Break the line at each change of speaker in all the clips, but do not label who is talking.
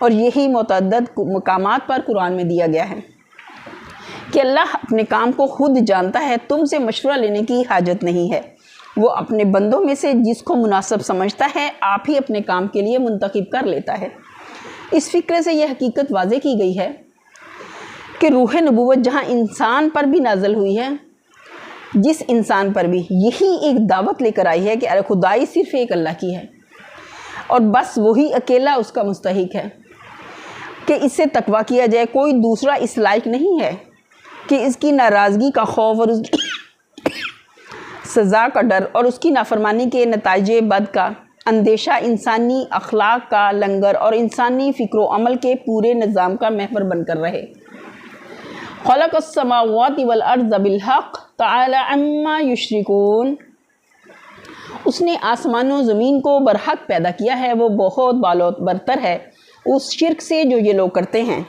اور یہی متعدد مقامات پر قرآن میں دیا گیا ہے کہ اللہ اپنے کام کو خود جانتا ہے، تم سے مشورہ لینے کی حاجت نہیں ہے۔ وہ اپنے بندوں میں سے جس کو مناسب سمجھتا ہے آپ ہی اپنے کام کے لیے منتخب کر لیتا ہے۔ اس فکرے سے یہ حقیقت واضح کی گئی ہے کہ روح نبوت جہاں انسان پر بھی نازل ہوئی ہے، جس انسان پر بھی یہی ایک دعوت لے کر آئی ہے کہ خدائی صرف ایک اللہ کی ہے اور بس وہی اکیلا اس کا مستحق ہے کہ اس سے تقویٰ کیا جائے۔ کوئی دوسرا اس لائق نہیں ہے کہ اس کی ناراضگی کا خوف اور اس کی سزا کا ڈر اور اس کی نافرمانی کے نتائج بد کا اندیشہ انسانی اخلاق کا لنگر اور انسانی فکر و عمل کے پورے نظام کا محور بن کر رہے۔ خلق السماوات والارض بالحق تعالی عما یشرکون، اس نے آسمان و زمین کو برحق پیدا کیا ہے، وہ بہت بالوت برتر ہے اس شرک سے جو یہ لوگ کرتے ہیں۔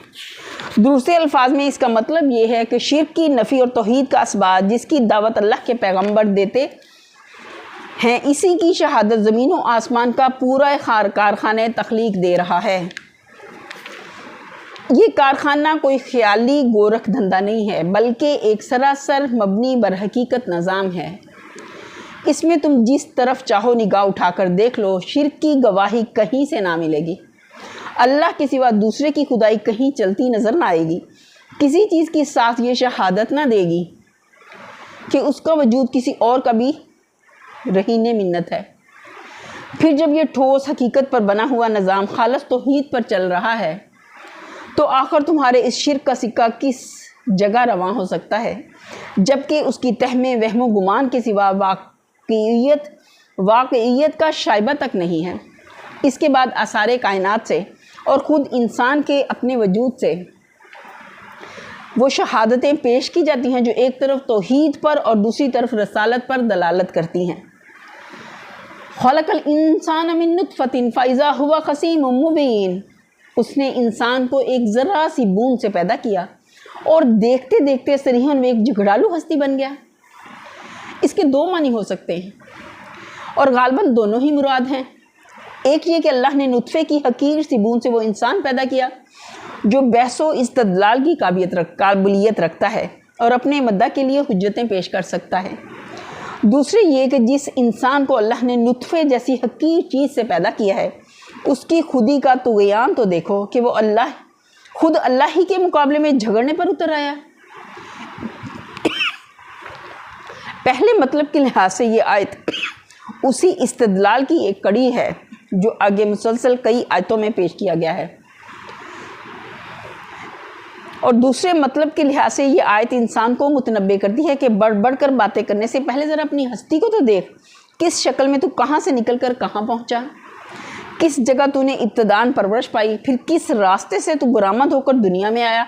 دوسرے الفاظ میں اس کا مطلب یہ ہے کہ شرک کی نفی اور توحید کا اسبات جس کی دعوت اللہ کے پیغمبر دیتے ہیں، اسی کی شہادت زمین و آسمان کا پورا کارخانہ تخلیق دے رہا ہے۔ یہ کارخانہ کوئی خیالی گورکھ دھندا نہیں ہے بلکہ ایک سراسر مبنی بر حقیقت نظام ہے۔ اس میں تم جس طرف چاہو نگاہ اٹھا کر دیکھ لو، شرک کی گواہی کہیں سے نہ ملے گی۔ اللہ کے سوا دوسرے کی خدائی کہیں چلتی نظر نہ آئے گی۔ کسی چیز کی ساتھ یہ شہادت نہ دے گی کہ اس کا وجود کسی اور کا بھی رہین منت ہے۔ پھر جب یہ ٹھوس حقیقت پر بنا ہوا نظام خالص توحید پر چل رہا ہے تو آخر تمہارے اس شرک کا سکہ کس جگہ رواں ہو سکتا ہے، جبکہ اس کی تہ میں وہم و گمان کے سوا واقعیت کا شائبہ تک نہیں ہے۔ اس کے بعد آثار کائنات سے اور خود انسان کے اپنے وجود سے وہ شہادتیں پیش کی جاتی ہیں جو ایک طرف توحید پر اور دوسری طرف رسالت پر دلالت کرتی ہیں۔ خلق الانسان من نطفۃ فاذا هو خصیم مبین، اس نے انسان کو ایک ذرا سی بوند سے پیدا کیا اور دیکھتے دیکھتے صریحاً وہ ایک جھگڑالو ہستی بن گیا۔ اس کے دو معنی ہو سکتے ہیں اور غالباً دونوں ہی مراد ہیں۔ ایک یہ کہ اللہ نے نطفے کی حقیر سی بوند سے وہ انسان پیدا کیا جو بحث و استدلال کی قابلیت رکھتا ہے اور اپنے مدعا کے لیے حجتیں پیش کر سکتا ہے۔ دوسرے یہ کہ جس انسان کو اللہ نے نطفے جیسی حقیر چیز سے پیدا کیا ہے، اس کی خودی کا طغیان تو دیکھو کہ وہ خود اللہ ہی کے مقابلے میں جھگڑنے پر اتر آیا۔ پہلے مطلب کے لحاظ سے یہ آیت اسی استدلال کی ایک کڑی ہے جو آگے مسلسل کئی آیتوں میں پیش کیا گیا ہے، اور دوسرے مطلب کے لحاظ سے یہ آیت انسان کو متنبع کرتی ہے کہ بڑھ بڑھ کر باتیں کرنے سے پہلے ذرا اپنی ہستی کو تو دیکھ، کس شکل میں تو کہاں سے نکل کر کہاں پہنچا، کس جگہ تو نے ابتداً پرورش پائی، پھر کس راستے سے تو برآمد ہو کر دنیا میں آیا،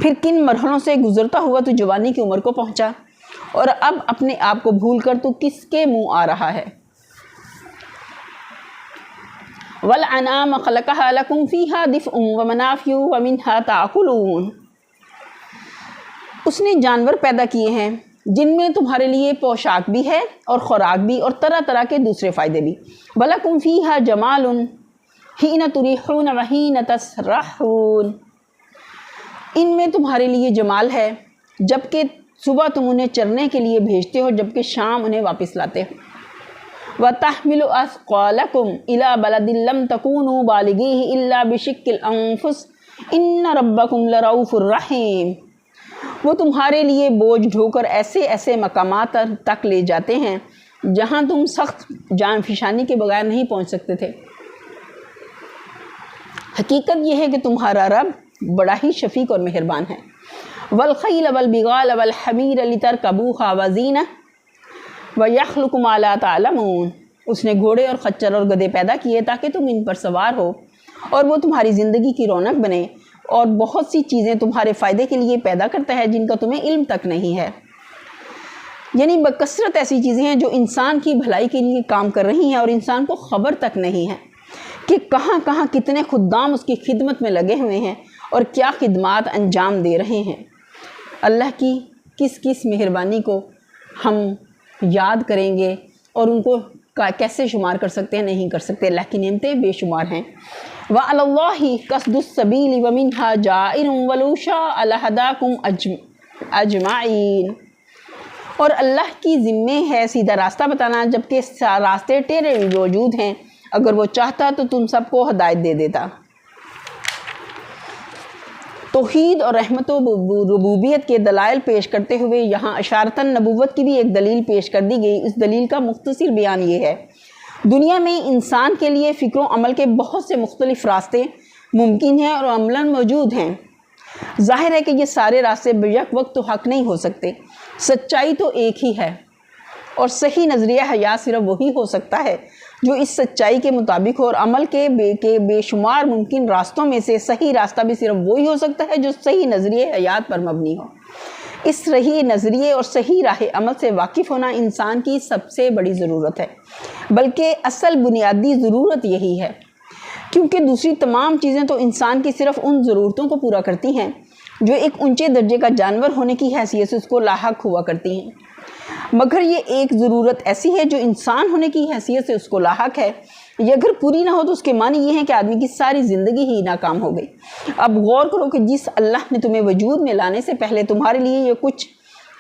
پھر کن مرحلوں سے گزرتا ہوا تو جوانی کی عمر کو پہنچا، اور اب اپنے آپ کو بھول کر تو کس کے منہ آ رہا ہے۔ وَالْأَنْعَامَ خَلَقَهَا لَكُمْ فِيهَا دِفْءٌ وَمَنَافِعُ وَمِنْهَا تَأْكُلُونَ، اس نے جانور پیدا کیے ہیں جن میں تمہارے لیے پوشاک بھی ہے اور خوراک بھی اور طرح طرح کے دوسرے فائدے بھی۔ وَلَكُمْ فِيهَا جَمَالٌ حِينَ تُرِيحُونَ وَحِينَ تَسْرَحُونَ، ان میں تمہارے لیے جمال ہے جبکہ صبح تم انہیں چرنے کے لیے بھیجتے ہو جبکہ شام انہیں واپس لاتے ہو۔ وَتَحْمِلُ أَثْقَالَكُمْ إِلَى بَلَدٍ لَمْ تَكُونُوا بَالِغِيهِ إِلَّا بِشِقِّ الْأَنفُسِ إِنَّ رَبَّكُمْ لَرَءُوفٌ رَحِيمٌ، وہ تمہارے لیے بوجھ ڈھو کر ایسے ایسے مقامات تک لے جاتے ہیں جہاں تم سخت جان فشانی کے بغیر نہیں پہنچ سکتے تھے۔ حقیقت یہ ہے کہ تمہارا رب بڑا ہی شفیق اور مہربان ہے۔ وَالْخَيْلَ وَالْبِغَالَ وَالْحَمِيرَ لِتَرْكَبُوهَا وَزِينَةً وَيَخْلُقُ مَا لَا تَعْلَمُونَ، اس نے گھوڑے اور خچر اور گدھے پیدا کیے تاکہ تم ان پر سوار ہو اور وہ تمہاری زندگی کی رونق بنے، اور بہت سی چیزیں تمہارے فائدے کے لیے پیدا کرتا ہے جن کا تمہیں علم تک نہیں ہے۔ یعنی بکثرت ایسی چیزیں ہیں جو انسان کی بھلائی کے لیے کام کر رہی ہیں اور انسان کو خبر تک نہیں ہے کہ کہاں کہاں کتنے خدام اس کی خدمت میں لگے ہوئے ہیں اور کیا خدمات انجام دے رہے ہیں۔ اللہ کی کس کس مہربانی کو ہم یاد کریں گے اور ان کو کیسے شمار کر سکتے ہیں؟ نہیں کر سکتے۔ اللہ کی نعمتیں بے شمار ہیں۔ وَعَلَى اللَّهِ قَصْدُ السَّبِيلِ وَمِنْهَا جَائِرٌ وَلَوْ شَاءَ لَهَدَاكُمْ أَجْمَعِينَ۔ اور اللہ کی ذمے ہے سیدھا راستہ بتانا، جبکہ راستے ٹیڑے بھی موجود ہیں، اگر وہ چاہتا تو تم سب کو ہدایت دے دیتا۔ توحید اور رحمت و ربوبیت کے دلائل پیش کرتے ہوئے یہاں اشارتاً نبوت کی بھی ایک دلیل پیش کر دی گئی۔ اس دلیل کا مختصر بیان یہ ہے، دنیا میں انسان کے لیے فکر و عمل کے بہت سے مختلف راستے ممکن ہیں اور عملاً موجود ہیں۔ ظاہر ہے کہ یہ سارے راستے بیک وقت تو حق نہیں ہو سکتے۔ سچائی تو ایک ہی ہے، اور صحیح نظریہ حیات صرف وہی ہو سکتا ہے جو اس سچائی کے مطابق ہو، اور عمل کے بے شمار ممکن راستوں میں سے صحیح راستہ بھی صرف وہی ہو سکتا ہے جو صحیح نظریہ حیات پر مبنی ہو۔ اس صحیح نظریے اور صحیح راہ عمل سے واقف ہونا انسان کی سب سے بڑی ضرورت ہے، بلکہ اصل بنیادی ضرورت یہی ہے، کیونکہ دوسری تمام چیزیں تو انسان کی صرف ان ضرورتوں کو پورا کرتی ہیں جو ایک اونچے درجے کا جانور ہونے کی حیثیت سے اس کو لاحق ہوا کرتی ہیں، مگر یہ ایک ضرورت ایسی ہے جو انسان ہونے کی حیثیت سے اس کو لاحق ہے، یہ اگر پوری نہ ہو تو اس کے معنی یہ ہے کہ آدمی کی ساری زندگی ہی ناکام ہو گئی۔ اب غور کرو کہ جس اللہ نے تمہیں وجود میں لانے سے پہلے تمہارے لیے یہ کچھ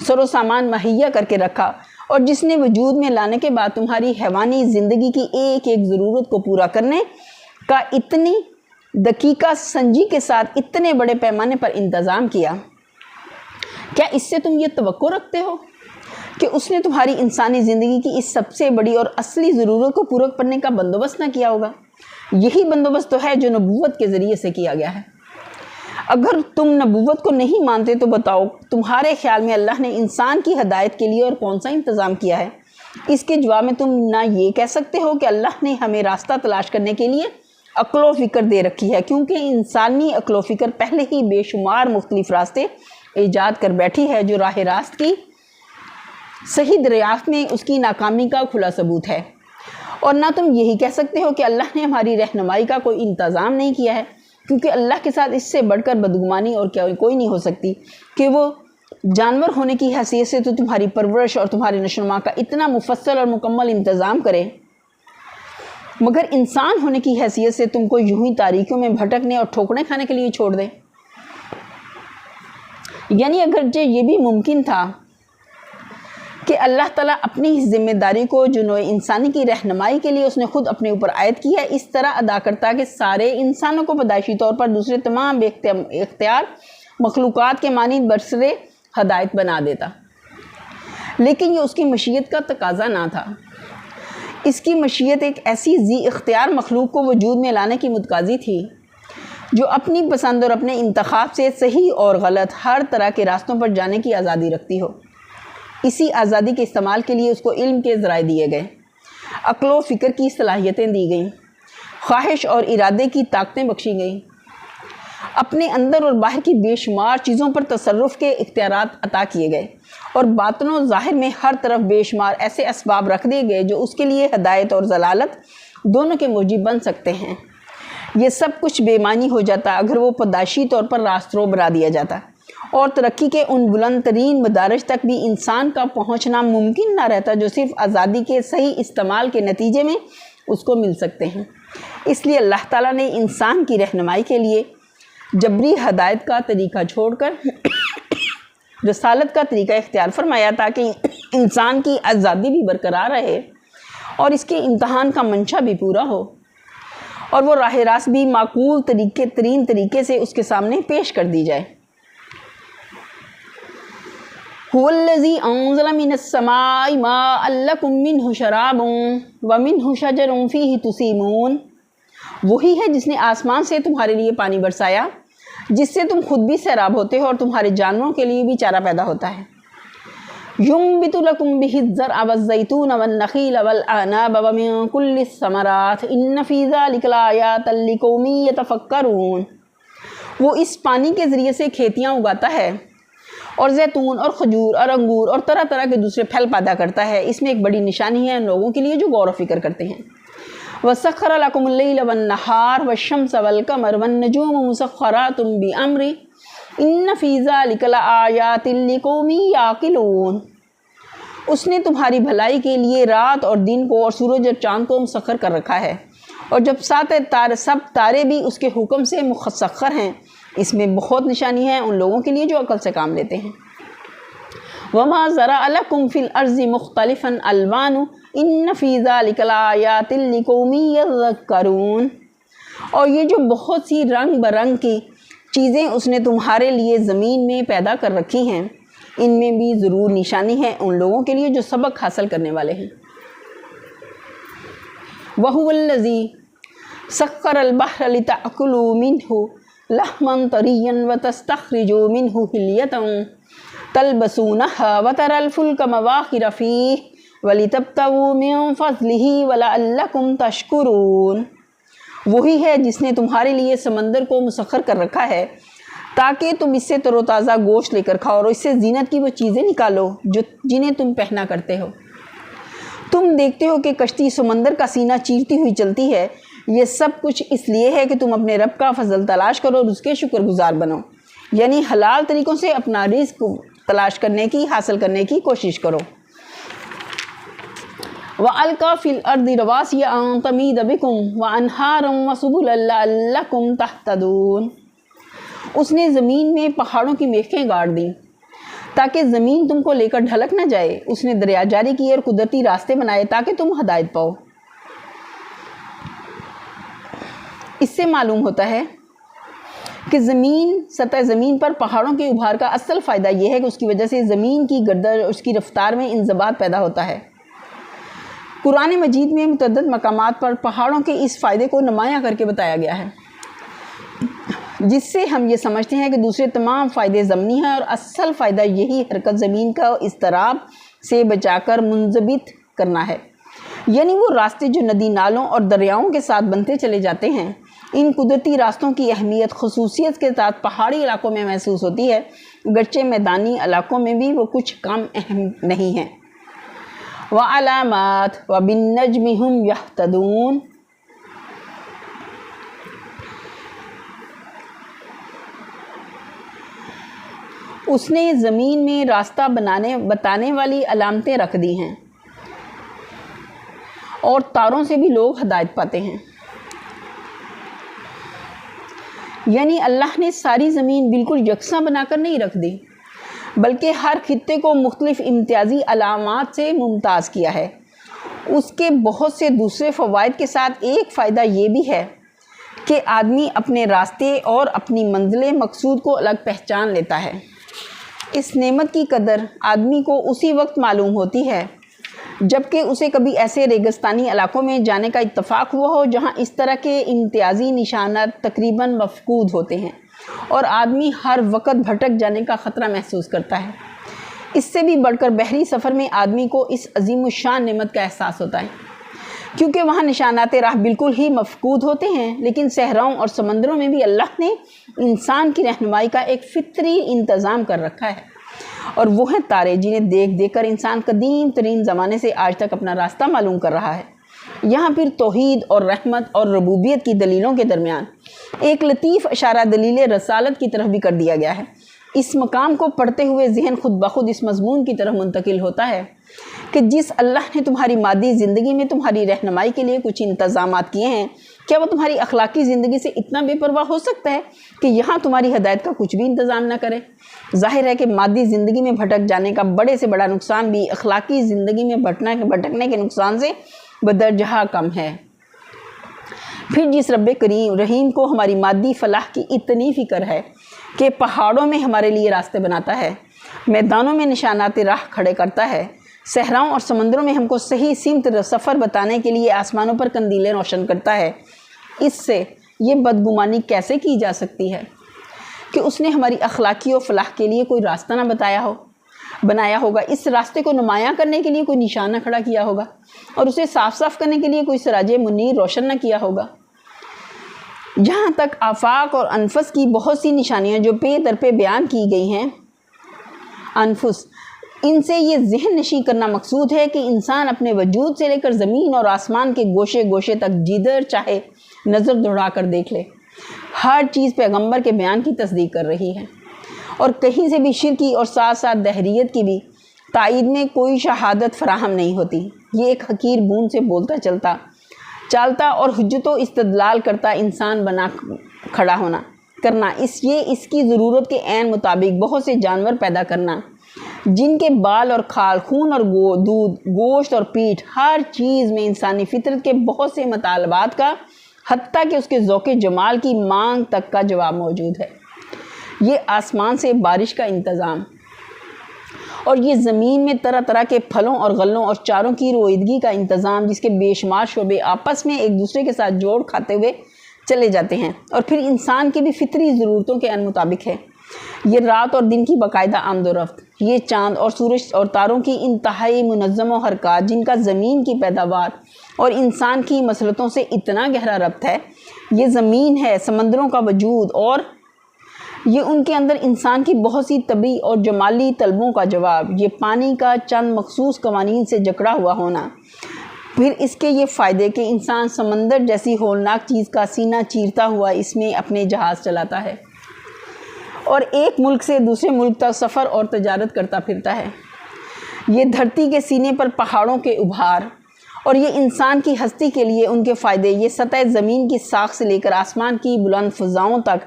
سر و سامان مہیا کر کے رکھا، اور جس نے وجود میں لانے کے بعد تمہاری حیوانی زندگی کی ایک ایک ضرورت کو پورا کرنے کا اتنی دقیقہ سنجی کے ساتھ اتنے بڑے پیمانے پر انتظام کیا، کیا اس سے تم یہ توقع رکھتے ہو کہ اس نے تمہاری انسانی زندگی کی اس سب سے بڑی اور اصلی ضرورت کو پورا کرنے کا بندوبست نہ کیا ہوگا؟ یہی بندوبست تو ہے جو نبوت کے ذریعے سے کیا گیا ہے۔ اگر تم نبوت کو نہیں مانتے تو بتاؤ تمہارے خیال میں اللہ نے انسان کی ہدایت کے لیے اور کون سا انتظام کیا ہے؟ اس کے جواب میں تم نہ یہ کہہ سکتے ہو کہ اللہ نے ہمیں راستہ تلاش کرنے کے لیے عقل و فکر دے رکھی ہے، کیونکہ انسانی عقل و فکر پہلے ہی بے شمار مختلف راستے ایجاد کر بیٹھی ہے جو راہ راست کی صحیح دریافت میں اس کی ناکامی کا کھلا ثبوت ہے۔ اور نہ تم یہی کہہ سکتے ہو کہ اللہ نے ہماری رہنمائی کا کوئی انتظام نہیں کیا ہے، کیونکہ اللہ کے ساتھ اس سے بڑھ کر بدگمانی اور کوئی نہیں ہو سکتی کہ وہ جانور ہونے کی حیثیت سے تو تمہاری پرورش اور تمہاری نشو و نما کا اتنا مفصل اور مکمل انتظام کرے، مگر انسان ہونے کی حیثیت سے تم کو یوں ہی تاریکیوں میں بھٹکنے اور ٹھوکریں کھانے کے لیے چھوڑ دے۔ یعنی اگرچہ یہ بھی ممکن تھا کہ اللہ تعالیٰ اپنی ذمہ داری کو جو نوع انسانی کی رہنمائی کے لیے اس نے خود اپنے اوپر عائد کی ہے اس طرح ادا کرتا کہ سارے انسانوں کو پیدائشی طور پر دوسرے تمام بے اختیار مخلوقات کے مانند برسر ہدایت بنا دیتا، لیکن یہ اس کی مشیت کا تقاضا نہ تھا۔ اس کی مشیت ایک ایسی ذی اختیار مخلوق کو وجود میں لانے کی متقاضی تھی جو اپنی پسند اور اپنے انتخاب سے صحیح اور غلط ہر طرح کے راستوں پر جانے کی آزادی رکھتی ہو۔ اسی آزادی کے استعمال کے لیے اس کو علم کے ذرائع دیے گئے، عقل و فکر کی صلاحیتیں دی گئیں، خواہش اور ارادے کی طاقتیں بخشی گئیں، اپنے اندر اور باہر کی بے شمار چیزوں پر تصرف کے اختیارات عطا کیے گئے، اور باطن و ظاہر میں ہر طرف بے شمار ایسے اسباب رکھ دیے گئے جو اس کے لیے ہدایت اور ضلالت دونوں کے موجب بن سکتے ہیں۔ یہ سب کچھ بے معنی ہو جاتا اگر وہ پیدائشی طور پر راسترو بنا دیا جاتا، اور ترقی کے ان بلند ترین مدارج تک بھی انسان کا پہنچنا ممکن نہ رہتا جو صرف آزادی کے صحیح استعمال کے نتیجے میں اس کو مل سکتے ہیں۔ اس لیے اللہ تعالیٰ نے انسان کی رہنمائی کے لیے جبری ہدایت کا طریقہ چھوڑ کر رسالت کا طریقہ اختیار فرمایا تاکہ انسان کی آزادی بھی برقرار رہے اور اس کے امتحان کا منشا بھی پورا ہو، اور وہ راہ راست بھی معقول ترین طریقے سے اس کے سامنے پیش کر دی جائے۔ هو الذی انزل من السماء ماء لکم منہ شراب ومنہ شجر فیہ تسیمون، وہی ہے جس نے آسمان سے تمہارے لیے پانی برسایا جس سے تم خود بھی سیراب ہوتے ہو اور تمہارے جانوروں کے لیے بھی چارہ پیدا ہوتا ہے۔ ينبت لكم به الزرع والزيتون والنخيل والأعناب ومن كل الثمرات إن في ذلك لآيات لقوم يتفكرون، وہ اس پانی کے ذریعے سے کھیتیاں اگاتا ہے اور زیتون اور کھجور اور انگور اور طرح طرح کے دوسرے پھل پیدا کرتا ہے، اس میں ایک بڑی نشانی ہے ان لوگوں کے لیے جو غور و فکر کرتے ہیں۔ وَسَخَّرَ لَكُمُ اللَّيْلَ وَالنَّهَارَ وَالشَّمْسَ وَالْقَمَرَ وَالنُّجُومُ مُسَخَّرَاتٌ بِأَمْرِهِ إِنَّ فِي ذَلِكَ لَآيَاتٍ لِقَوْمٍ يَعْقِلُونَ، اس نے تمہاری بھلائی کے لیے رات اور دن کو اور سورج اور چاند کو مسخر کر رکھا ہے، اور جب سب تارے بھی اس کے حکم سے مسخر ہیں، اس میں بہت نشانی ہے ان لوگوں کے لیے جو عقل سے کام لیتے ہیں۔ وَمَا زَرَعَ لَكُمْ فِي الْأَرْضِ مُخْتَلِفًا أَلْوَانُهُ إِنَّ فِي ذَلِكَ لَآيَاتٍ لِقَوْمٍ يَذَّكَّرُونَ، اور یہ جو بہت سی رنگ برنگ کی چیزیں اس نے تمہارے لیے زمین میں پیدا کر رکھی ہیں، ان میں بھی ضرور نشانی ہے ان لوگوں کے لیے جو سبق حاصل کرنے والے ہیں۔ وَهُوَ الَّذِي سَخَّرَ الْبَحْرَ لِتَأْكُلُوا مِنْهُ لَحْمًا طَرِيًّا وَتَسْتَخْرِجُوا مِنْهُ حِلْيَةً تَلْبَسُونَهَا وَتَرَى الْفُلْكَ مَوَاخِرَ فِيهِ وَلِتَبْتَغُوا مِنْ فَضْلِهِ وَلَعَلَّكُمْ تَشْكُرُونَ، وہی ہے جس نے تمہارے لیے سمندر کو مسخر کر رکھا ہے تاکہ تم اس سے تر و تازہ گوشت لے کر کھاؤ اور اس سے زینت کی وہ چیزیں نکالو جنہیں تم پہنا کرتے ہو۔ تم دیکھتے ہو کہ کشتی سمندر کا سینہ چیرتی ہوئی چلتی ہے، یہ سب کچھ اس لیے ہے کہ تم اپنے رب کا فضل تلاش کرو اور اس کے شکر گزار بنو، یعنی حلال طریقوں سے اپنا رزق تلاش کرنے کی، حاصل کرنے کی کوشش کرو۔ وَأَلْقَى فِي الْأَرْضِ رَوَاسِيَ أَن تَمِيدَ بِكُمْ وَأَنْهَارًا وَسُبُلًا لَعَلَّكُمْ تَهْتَدُونَ، اس نے زمین میں پہاڑوں کی میخیں گاڑ دیں تاکہ زمین تم کو لے کر ڈھلک نہ جائے، اس نے دریا جاری کیے اور قدرتی راستے بنائے تاکہ تم ہدایت پاؤ۔ اس سے معلوم ہوتا ہے کہ سطح زمین پر پہاڑوں کے ابھار کا اصل فائدہ یہ ہے کہ اس کی وجہ سے زمین کی گردش اور اس کی رفتار میں انضباط پیدا ہوتا ہے۔ قرآن مجید میں متعدد مقامات پر پہاڑوں کے اس فائدے کو نمایاں کر کے بتایا گیا ہے، جس سے ہم یہ سمجھتے ہیں کہ دوسرے تمام فائدے ضمنی ہیں اور اصل فائدہ یہی حرکت زمین کا اضطراب سے بچا کر منضبط کرنا ہے، یعنی وہ راستے جو ندی نالوں اور دریاؤں کے ساتھ بنتے چلے جاتے ہیں۔ ان قدرتی راستوں کی اہمیت خصوصیت کے ساتھ پہاڑی علاقوں میں محسوس ہوتی ہے، گرچہ میدانی علاقوں میں بھی وہ کچھ کم اہم نہیں ہیں۔ وَعَلَامَاتٍ وَبِالنَّجْمِ هُمْ يَهْتَدُونَ، اس نے زمین میں راستہ بتانے والی علامتیں رکھ دی ہیں اور تاروں سے بھی لوگ ہدایت پاتے ہیں، یعنی اللہ نے ساری زمین بالکل یکساں بنا کر نہیں رکھ دی، بلکہ ہر خطے کو مختلف امتیازی علامات سے ممتاز کیا ہے۔ اس کے بہت سے دوسرے فوائد کے ساتھ ایک فائدہ یہ بھی ہے کہ آدمی اپنے راستے اور اپنی منزل مقصود کو الگ پہچان لیتا ہے۔ اس نعمت کی قدر آدمی کو اسی وقت معلوم ہوتی ہے جبکہ اسے کبھی ایسے ریگستانی علاقوں میں جانے کا اتفاق ہوا ہو جہاں اس طرح کے امتیازی نشانات تقریباً مفقود ہوتے ہیں اور آدمی ہر وقت بھٹک جانے کا خطرہ محسوس کرتا ہے۔ اس سے بھی بڑھ کر بحری سفر میں آدمی کو اس عظیم الشان نعمت کا احساس ہوتا ہے، کیونکہ وہاں نشانات راہ بالکل ہی مفقود ہوتے ہیں، لیکن صحراؤں اور سمندروں میں بھی اللہ نے انسان کی رہنمائی کا ایک فطری انتظام کر رکھا ہے، اور وہ ہیں تارے جنہیں دیکھ دیکھ کر انسان قدیم ترین زمانے سے آج تک اپنا راستہ معلوم کر رہا ہے۔ یہاں پھر توحید اور رحمت اور ربوبیت کی دلیلوں کے درمیان ایک لطیف اشارہ دلیل رسالت کی طرف بھی کر دیا گیا ہے۔ اس مقام کو پڑھتے ہوئے ذہن خود بخود اس مضمون کی طرف منتقل ہوتا ہے کہ جس اللہ نے تمہاری مادی زندگی میں تمہاری رہنمائی کے لیے کچھ انتظامات کیے ہیں، کیا وہ تمہاری اخلاقی زندگی سے اتنا بے پرواہ ہو سکتا ہے کہ یہاں تمہاری ہدایت کا کچھ بھی انتظام نہ کرے؟ ظاہر ہے کہ مادی زندگی میں بھٹک جانے کا بڑے سے بڑا نقصان بھی اخلاقی زندگی میں بھٹکنے کے نقصان سے بدرجہ کم ہے۔ پھر جس رب کریم رحیم کو ہماری مادی فلاح کی اتنی فکر ہے کہ پہاڑوں میں ہمارے لیے راستے بناتا ہے، میدانوں میں نشانات راہ کھڑے کرتا ہے، صحراؤں اور سمندروں میں ہم کو صحیح سمت سفر بتانے کے لیے آسمانوں پر قندیلیں روشن کرتا ہے، اس سے یہ بدگمانی کیسے کی جا سکتی ہے کہ اس نے ہماری اخلاقی و فلاح کے لیے کوئی راستہ نہ بنایا ہوگا، اس راستے کو نمایاں کرنے کے لیے کوئی نشان نہ کھڑا کیا ہوگا اور اسے صاف صاف کرنے کے لیے کوئی سراج منیر روشن نہ کیا ہوگا۔ جہاں تک آفاق اور انفس کی بہت سی نشانیاں جو پے در پہ بیان کی گئی ہیں، انفس، ان سے یہ ذہن نشیں کرنا مقصود ہے کہ انسان اپنے وجود سے لے کر زمین اور آسمان کے گوشے گوشے تک جدھر چاہے نظر دوڑا کر دیکھ لے، ہر چیز پیغمبر کے بیان کی تصدیق کر رہی ہے، اور کہیں سے بھی شرکی اور ساتھ ساتھ دہریت کی بھی تائید میں کوئی شہادت فراہم نہیں ہوتی۔ یہ ایک حقیر بوند سے بولتا چلتا چالتا اور حجت و استدلال کرتا انسان بنا کھڑا کرنا، اس کی ضرورت کے عین مطابق بہت سے جانور پیدا کرنا جن کے بال اور کھال، خون اور دودھ، گوشت اور پیٹھ، ہر چیز میں انسانی فطرت کے بہت سے مطالبات کا، حتیٰ کہ اس کے ذوق جمال کی مانگ تک کا جواب موجود ہے۔ یہ آسمان سے بارش کا انتظام اور یہ زمین میں طرح طرح کے پھلوں اور غلوں اور چاروں کی رویدگی کا انتظام، جس کے بے شمار شعبے آپس میں ایک دوسرے کے ساتھ جوڑ کھاتے ہوئے چلے جاتے ہیں اور پھر انسان کی بھی فطری ضرورتوں کے مطابق ہے۔ یہ رات اور دن کی باقاعدہ آمد و رفت، یہ چاند اور سورج اور تاروں کی انتہائی منظم و حرکات جن کا زمین کی پیداوار اور انسان کی مسلطوں سے اتنا گہرا ربط ہے، یہ زمین ہے، سمندروں کا وجود اور یہ ان کے اندر انسان کی بہت سی طبعی اور جمالی طلبوں کا جواب، یہ پانی کا چند مخصوص قوانین سے جکڑا ہوا ہونا، پھر اس کے یہ فائدے کہ انسان سمندر جیسی ہولناک چیز کا سینہ چیرتا ہوا اس میں اپنے جہاز چلاتا ہے اور ایک ملک سے دوسرے ملک تک سفر اور تجارت کرتا پھرتا ہے۔ یہ دھرتی کے سینے پر پہاڑوں کے ابھار اور یہ انسان کی ہستی کے لیے ان کے فائدے، یہ سطح زمین کی ساخت سے لے کر آسمان کی بلند فضاؤں تک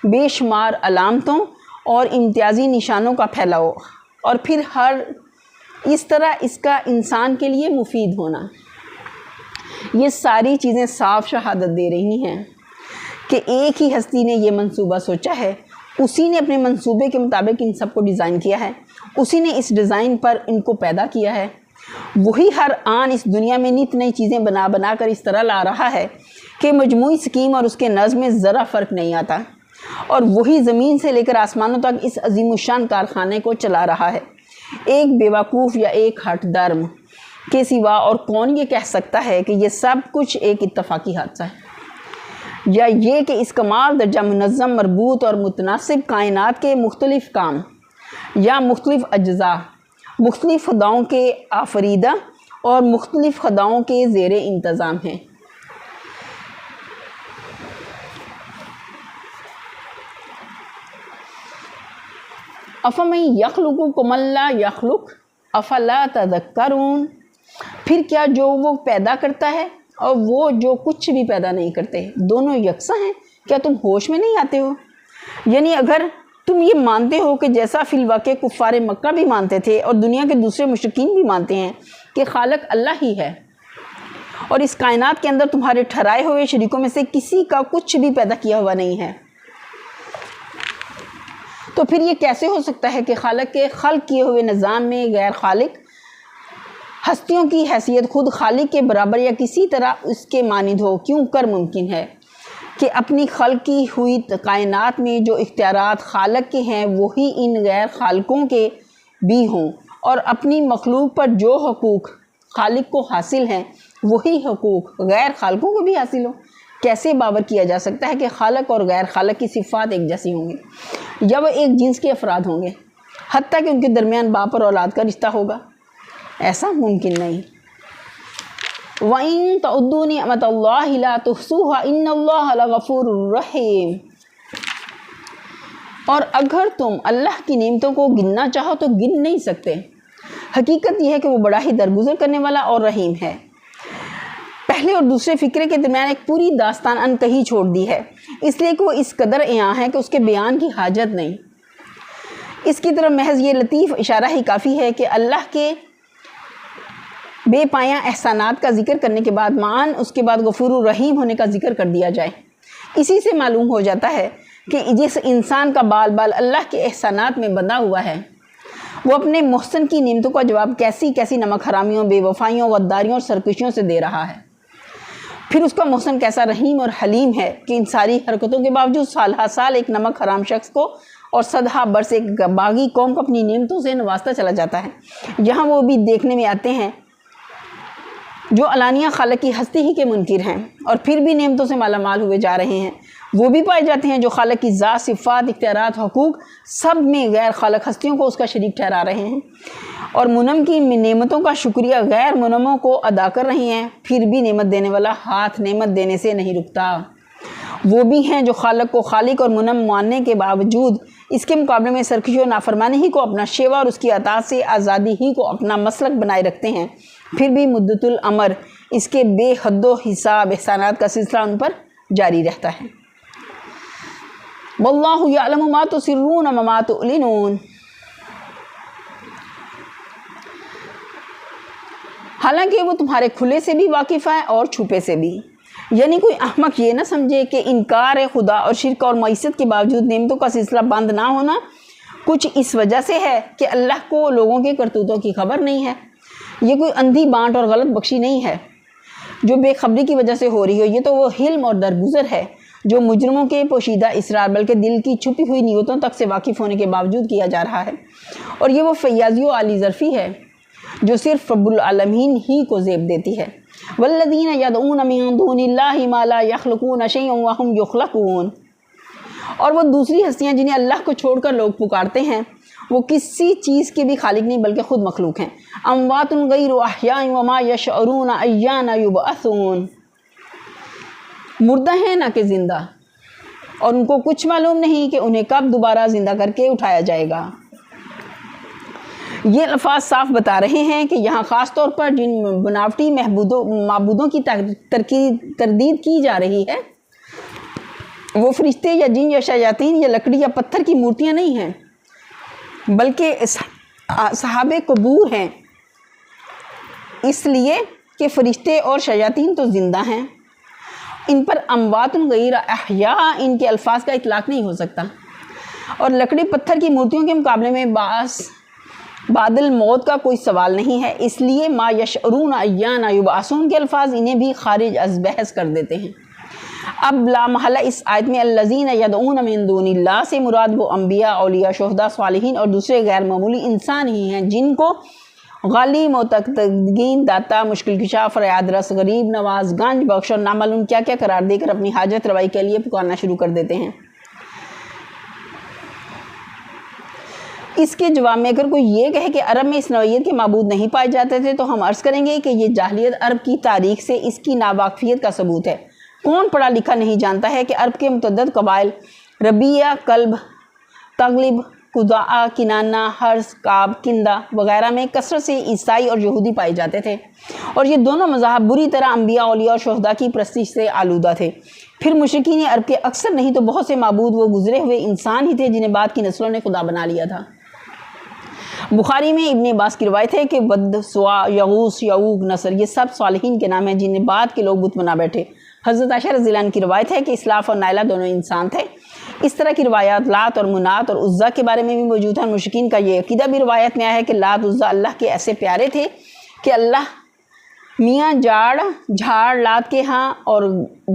بے شمار علامتوں اور امتیازی نشانوں کا پھیلاؤ، اور پھر ہر اس طرح اس کا انسان کے لیے مفید ہونا، یہ ساری چیزیں صاف شہادت دے رہی ہیں کہ ایک ہی ہستی نے یہ منصوبہ سوچا ہے، اسی نے اپنے منصوبے کے مطابق ان سب کو ڈیزائن کیا ہے، اسی نے اس ڈیزائن پر ان کو پیدا کیا ہے، وہی ہر آن اس دنیا میں نت نئی چیزیں بنا کر اس طرح لا رہا ہے کہ مجموعی سکیم اور اس کے نظم میں ذرا فرق نہیں آتا، اور وہی زمین سے لے کر آسمانوں تک اس عظیم الشان کارخانے کو چلا رہا ہے۔ ایک بیوقوف یا ایک ہٹ درم کے سوا اور کون یہ کہہ سکتا ہے کہ یہ سب کچھ ایک اتفاقی حادثہ ہے، یا یہ کہ اس کمال درجہ منظم، مربوط اور متناسب کائنات کے مختلف کام یا مختلف اجزاء مختلف خداؤں کے آفریدہ اور مختلف خداؤں کے زیر انتظام ہیں۔ افمن یخلق کمن لا یخلق افلا تذکرون، پھر کیا جو وہ پیدا کرتا ہے اور وہ جو کچھ بھی پیدا نہیں کرتے دونوں یکساں ہیں، کیا تم ہوش میں نہیں آتے ہو؟ یعنی اگر تم یہ مانتے ہو کہ جیسا فی الواقع کفار مکہ بھی مانتے تھے اور دنیا کے دوسرے مشرکین بھی مانتے ہیں کہ خالق اللہ ہی ہے، اور اس کائنات کے اندر تمہارے ٹھہرائے ہوئے شریکوں میں سے کسی کا کچھ بھی پیدا کیا ہوا نہیں ہے، تو پھر یہ کیسے ہو سکتا ہے کہ خالق کے خلق کیے ہوئے نظام میں غیر خالق ہستیوں کی حیثیت خود خالق کے برابر یا کسی طرح اس کے مانند ہو؟ کیوں کر ممکن ہے کہ اپنی خلق کی ہوئی کائنات میں جو اختیارات خالق کے ہیں وہی ان غیر خالقوں کے بھی ہوں، اور اپنی مخلوق پر جو حقوق خالق کو حاصل ہیں وہی حقوق غیر خالقوں کو بھی حاصل ہوں؟ کیسے باور کیا جا سکتا ہے کہ خالق اور غیر خالق کی صفات ایک جیسی ہوں گی، یا وہ ایک جنس کے افراد ہوں گے، حتیٰ کہ ان کے درمیان باپ اور اولاد کا رشتہ ہوگا؟ ایسا ممکن نہیں۔ وَإِن تَعُدُّوا نِعْمَتَ اللَّهِ لَا تُحْصُوهَا إِنَّ اللَّهَ لَغَفُورٌ رَحِيمٌ، اور اگر تم اللہ کی نعمتوں کو گننا چاہو تو گن نہیں سکتے، حقیقت یہ ہے کہ وہ بڑا ہی درگزر کرنے والا اور رحیم ہے۔ پہلے اور دوسرے فکرے کے درمیان ایک پوری داستان ان کہی چھوڑ دی ہے، اس لیے کہ وہ اس قدر عیاں ہے کہ اس کے بیان کی حاجت نہیں۔ اس کی طرف محض یہ لطیف اشارہ ہی کافی ہے کہ اللہ کے بے پایاں احسانات کا ذکر کرنے کے بعد معاً اس کے بعد غفور الرحیم ہونے کا ذکر کر دیا جائے۔ اسی سے معلوم ہو جاتا ہے کہ جس انسان کا بال بال اللہ کے احسانات میں بندھا ہوا ہے وہ اپنے محسن کی نعمتوں کا جواب کیسی کیسی نمک حرامیوں، بے وفائیوں، غداریوں اور سرکشیوں سے دے رہا ہے۔ پھر اس کا محسن کیسا رحیم اور حلیم ہے کہ ان ساری حرکتوں کے باوجود سال ہر سال ایک نمک حرام شخص کو اور صدہا برس ایک باغی قوم کو اپنی نعمتوں سے نوازتا چلا جاتا ہے۔ یہاں وہ بھی دیکھنے میں آتے ہیں جو علانیہ خالق کی ہستی ہی کے منکر ہیں اور پھر بھی نعمتوں سے مالا مال ہوئے جا رہے ہیں، وہ بھی پائے جاتے ہیں جو خالق کی ذات، صفات، اختیارات، حقوق سب میں غیر خالق ہستیوں کو اس کا شریک ٹھہرا رہے ہیں اور منعم کی نعمتوں کا شکریہ غیر منعموں کو ادا کر رہے ہیں، پھر بھی نعمت دینے والا ہاتھ نعمت دینے سے نہیں رکتا۔ وہ بھی ہیں جو خالق کو خالق اور منعم ماننے کے باوجود اس کے مقابلے میں سرکشی و نافرمانی ہی کو اپنا شیوا اور اس کی اطاعت سے آزادی ہی کو اپنا مسلک بنائے رکھتے ہیں، پھر بھی مدت العمر اس کے بے حد و حساب احسانات کا سلسلہ ان پر جاری رہتا ہے۔ واللہ یعلم ما تسرون وما تعلنون، حالانکہ وہ تمہارے کھلے سے بھی واقف ہے اور چھپے سے بھی۔ یعنی کوئی احمق یہ نہ سمجھے کہ انکار خدا اور شرک اور معیشت کے باوجود نعمتوں کا سلسلہ بند نہ ہونا کچھ اس وجہ سے ہے کہ اللہ کو لوگوں کے کرتوتوں کی خبر نہیں ہے۔ یہ کوئی اندھی بانٹ اور غلط بخشی نہیں ہے جو بے خبری کی وجہ سے ہو رہی ہو، یہ تو وہ حلم اور درگزر ہے جو مجرموں کے پوشیدہ اسرار بلکہ دل کی چھپی ہوئی نیتوں تک سے واقف ہونے کے باوجود کیا جا رہا ہے، اور یہ وہ فیاضی و عالی ظرفی ہے جو صرف رب العالمین ہی کو زیب دیتی ہے۔ والذین یدعون من دون اللہ ما لا یخلقون شیئا وهم یخلقون، اور وہ دوسری ہستیاں جنہیں اللہ کو چھوڑ کر لوگ پکارتے ہیں وہ کسی چیز کے بھی خالق نہیں بلکہ خود مخلوق ہیں۔ اموات غیر احیاء وما یشعرون ایان یبعثون، مردہ ہیں نہ کہ زندہ، اور ان کو کچھ معلوم نہیں کہ انہیں کب دوبارہ زندہ کر کے اٹھایا جائے گا۔ یہ الفاظ صاف بتا رہے ہیں کہ یہاں خاص طور پر جن بناوٹی معبودوں کی تردید کی جا رہی ہے وہ فرشتے یا جن یا شیاطین یا لکڑی یا پتھر کی مورتیاں نہیں ہیں بلکہ صحاب قبور ہیں، اس لیے کہ فرشتے اور شیاطین تو زندہ ہیں، ان پر اموات غیر احیاء ان کے الفاظ کا اطلاق نہیں ہو سکتا، اور لکڑی پتھر کی مورتیوں کے مقابلے میں بعد الموت کا کوئی سوال نہیں ہے، اس لیے ما یشعرون ایان یبعثون کے الفاظ انہیں بھی خارج از بحث کر دیتے ہیں۔ اب لا محالہ اس آیت میں الذین یدعون من دون اللہ سے مراد وہ انبیاء، اولیاء، شہداء، صالحین اور دوسرے غیر معمولی انسان ہی ہیں جن کو غالی، متقدگین، داتا، مشکل کشا، فریاد رس، غریب نواز، گنج بخش اور نامعلوم کیا کیا قرار دے کر اپنی حاجت روائی کے لیے پکارنا شروع کر دیتے ہیں۔ اس کے جواب میں اگر کوئی یہ کہے کہ عرب میں اس نوعیت کے معبود نہیں پائے جاتے تھے تو ہم عرض کریں گے کہ یہ جاہلیت عرب کی تاریخ سے اس کی ناواقفیت کا ثبوت ہے۔ کون پڑھا لکھا نہیں جانتا ہے کہ عرب کے متعدد قبائل ربیہ، کلب، تغلب، قضاء، کنانہ، حرس، کعب، کندہ وغیرہ میں کثرت سے عیسائی اور یہودی پائے جاتے تھے، اور یہ دونوں مذاہب بری طرح انبیاء، اولیاء اور شہداء کی پرستش سے آلودہ تھے۔ پھر مشرکین عرب کے اکثر نہیں تو بہت سے معبود وہ گزرے ہوئے انسان ہی تھے جنہیں بعد کی نسلوں نے خدا بنا لیا تھا۔ بخاری میں ابن عباس کی روایت ہے کہ ود، سوا، یغوث، یعوق، نصر یہ سب صالحین کے نام ہیں جنہیں بعد کے لوگ بت بنا بیٹھے۔ حضرت عائشہ رضی اللہ عنہ کی روایت ہے کہ اسلاف اور نائلہ دونوں انسان تھے۔ اس طرح کی روایات لات اور منات اور عزا کے بارے میں بھی موجود ہیں۔ مشرکین کا یہ عقیدہ بھی روایت میں آیا ہے کہ لات، عزا اللہ کے ایسے پیارے تھے کہ اللہ میاں جھاڑ لات کے ہاں اور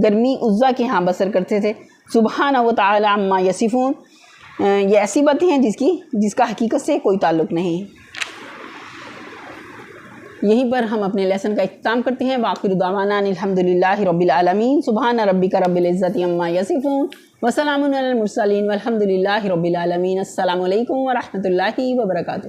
گرمی عزا کے ہاں بسر کرتے تھے۔ سبحانہ و تعالی عما یصفون، یہ ایسی باتیں ہیں جس کا حقیقت سے کوئی تعلق نہیں۔ یہیں پر ہم اپنے لیسن کا اختتام کرتے ہیں۔ وآخر دعوانا الحمدللہ رب العالمین، سبحان ربک رب العزت عما یصفون، وسلام علی المرسلین والحمدللہ رب العالمین۔ السلام علیکم ورحمۃ اللہ وبرکاتہ۔